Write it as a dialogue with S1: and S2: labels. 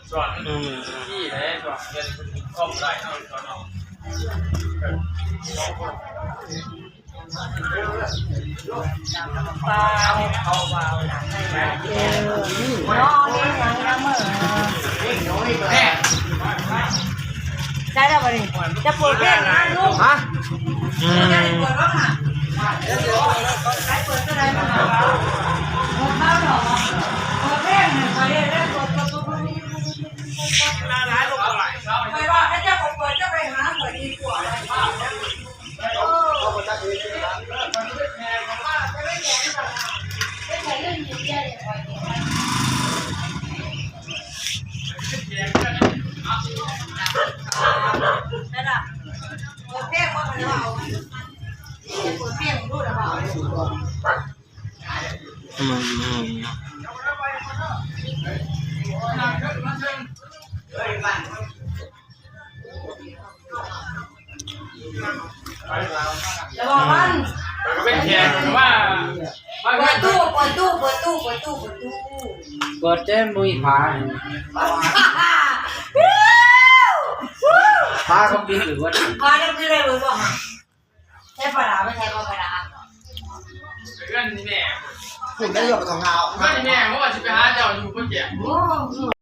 S1: ส่วนที่ไหนส่วนเงินข้อมได้เอาส่วนเอา
S2: ปลาเขาวาวหนังให้มาน้องนี่ยังน้ำมือได้แล้ววันนี้จะปวดแค่ไหนลูกฮะจะปวดบ้างค่ะใช้ปวดก็ได้มาปวดบ้างหรอปวดแค่ไหนไปเรื่อยๆปวดไม่ว่าถ้าเจ้าปวดจะไปหาปวดดีกว่าอะไรบ้างนั่นน่ะปวดแค่ว่ามันเราปวดเปี้ยงรู้หรือเปล่าจะบอกมัน
S1: เป็นแขกว่า
S2: เปิดตู้
S3: เปิดเจ้มุ้ยผาผาเขาปีหรือว่า
S2: พาจะซื้ออะไรบ้างใช้ปลาไม่ใช้ปลา
S1: เรื่องนี้แน่
S4: คุณได้หยอกของเรา
S1: เรื่องนี้แน่เพราะว่าจะไปหาเจ้าอยู่คนเดียว